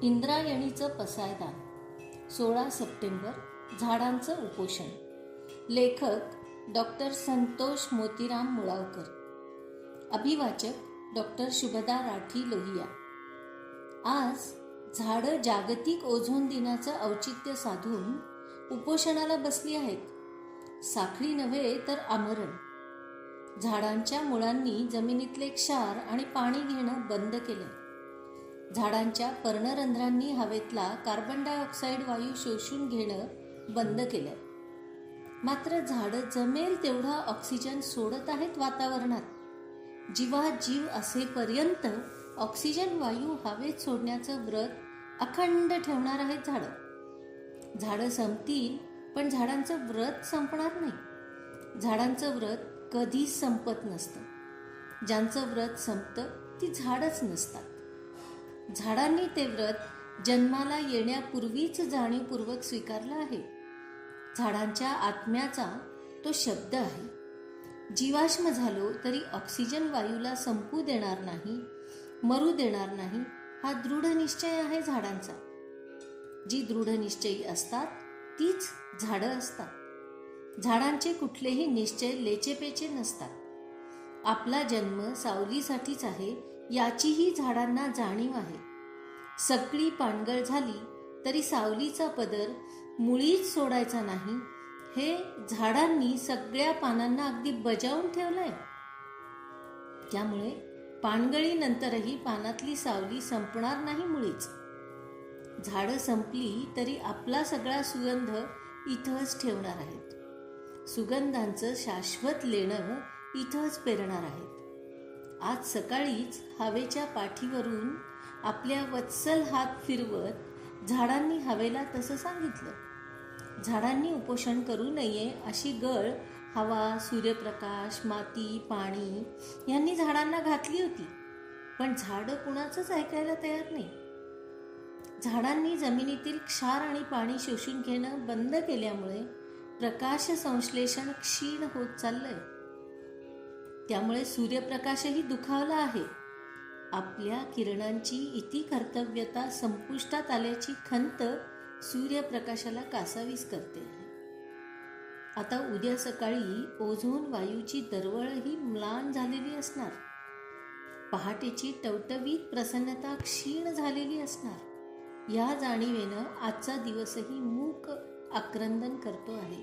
इंद्रायणीचं पसायदान 16 September झाडांचं उपोषण. लेखक डॉक्टर संतोष मोतीराम मुळावकर. अभिवाचक डॉक्टर शुभदा राठी लोहिया. आज झाडं जागतिक ओझोन दिनाचं औचित्य साधून उपोषणाला बसली आहेत. साखळी नव्हे तर आमरण. झाडांच्या मुळांनी जमिनीतले क्षार आणि पाणी घेणं बंद केलंय. झाडांच्या पर्णरंध्रांनी हवेतला कार्बन डायऑक्साईड वायू शोषून घेणं बंद केलंय. मात्र झाडं जमेल तेवढा ऑक्सिजन सोडत आहेत वातावरणात. जीवाजीव असेपर्यंत ऑक्सिजन वायू हवेत सोडण्याचं व्रत अखंड ठेवणार आहेत झाडं. झाडं संपतील पण झाडांचं व्रत संपणार नाही. झाडांचं व्रत कधीच संपत नसतं. ज्यांचं व्रत संपतं ती झाडच नसतात. झाडांनी ते व्रत जन्माला येण्यापूर्वीच जाणीवपूर्वक स्वीकारलं आहे. झाडांच्या आत्म्याचा तो शब्द आहे. जीवाश्म झालो तरी ऑक्सिजन वायूला संपू देणार नाही, मरू देणार नाही, हा दृढ निश्चय आहे झाडांचा. जी दृढ निश्चयी असतात तीच झाडं असतात. झाडांचे कुठलेही निश्चय लेचेपेचे नसतात. आपला जन्म सावलीसाठीच आहे याचीही झाडांना जाणीव आहे. सगळी पानगळ झाली तरी सावलीचा पदर मुळीच सोडायचा नाही, हे झाडांनी सगळ्या पानांना अगदी बजावून ठेवलंय. त्यामुळे पानगळीनंतरही पानातली सावली संपणार नाही मुळीच. झाडं संपली तरी आपला सगळा सुगंध इथंच ठेवणार आहेत. सुगंधांचं शाश्वत लेणं इथंच पेरणार आहेत. आज सकाळीच हवेच्या पाठीवरून आपल्या वत्सल हात फिरवत झाडांनी हवेला तसं सांगितलं. झाडांनी उपोषण करू नये अशी गळ हवा, सूर्यप्रकाश, माती, पाणी यांनी झाडांना घातली होती. पण झाडं कुणाचंच ऐकायला तयार नाही. झाडांनी जमिनीतील क्षार आणि पाणी शोषून घेणं बंद केल्यामुळे प्रकाश संश्लेषण क्षीण होत चाललंय. त्यामुळे सूर्यप्रकाशही दुखावला आहे. आपल्या किरणांची इति कर्तव्यता संपुष्टात आल्याची खंत सूर्यप्रकाशाला कासावीस करते आहे. आता उद्या सकाळी ओझोन वायूची दरवळही म्लान झालेली असणार. पहाटेची टवटवीत प्रसन्नता क्षीण झालेली असणार. या जाणीवेनं आजचा दिवसही मूक आक्रंदन करतो आहे.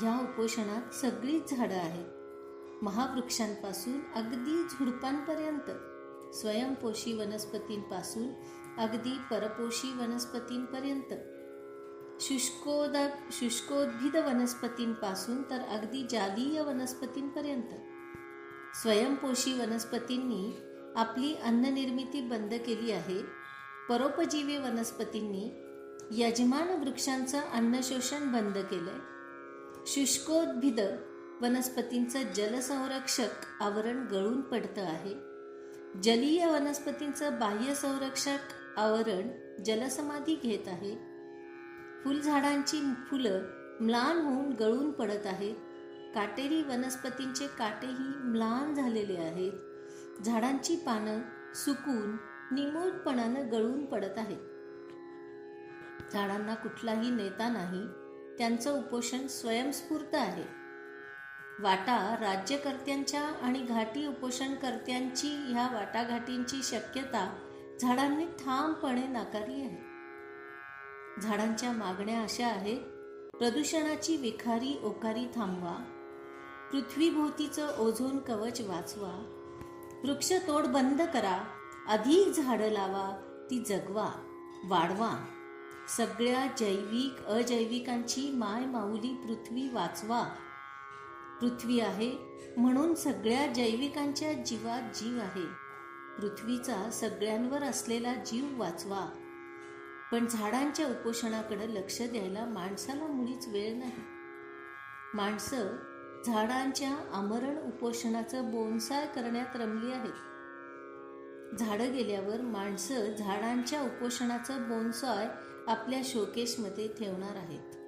या उपोषणात सगळीच झाडं आहेत. महावृक्षांपासून अगदी झुडपांपर्यंत, स्वयंपोषी वनस्पतींपासून अगदी परपोषी वनस्पतींपर्यंत, शुष्कोद्भिद वनस्पतींपासून तर अगदी जालीय वनस्पतींपर्यंत. स्वयंपोषी वनस्पतींनी आपली अन्ननिर्मिती बंद केली आहे. परोपजीवी वनस्पतींनी यजमान वृक्षांचं अन्नशोषण बंद केलंय. शुष्कोद्भिद वनस्पतींचं जलसंरक्षक आवरण गळून पडतं आहे. जलीय वनस्पतींचं बाह्य संरक्षक आवरण जलसमाधी घेत आहे. फुलझाडांची फुलं म्लान होऊन गळून पडत आहेत. काटेरी वनस्पतींचे काटेही म्लान झालेले आहेत. झाडांची पानं सुकून निमूटपणानं गळून पडत आहेत. झाडांना कुठलाही नेता नाही. त्यांचं उपोषण स्वयंस्फूर्त आहे. वाटा राज्यकर्त्यांच्या आणि घाटी उपोषणकर्त्यांची ह्या वाटाघाटींची शक्यता झाडांनी ठामपणे नाकारली आहे. झाडांच्या मागण्या अशा आहेत: प्रदूषणाची विखारी ओकारी थांबवा, पृथ्वीभोवतीचं ओझोन कवच वाचवा, वृक्षतोड बंद करा, अधिक झाडं लावा, ती जगवा, वाढवा, सगळ्या जैविक अजैविकांची माय माऊली पृथ्वी वाचवा. पृथ्वी आहे म्हणून सगळ्या जैविकांच्या जीवात जीव आहे. पृथ्वीचा सगळ्यांवर असलेला जीव वाचवा. पण झाडांच्या उपोषणाकडे लक्ष द्यायला माणसाला मुळीच वेळ नाही. माणसं झाडांच्या आमरण उपोषणाचं बोनसाय करण्यात रमली आहेत. झाडं गेल्यावर माणसं झाडांच्या उपोषणाचं बोनसाय आपल्या शोकेसमध्ये ठेवणार आहेत.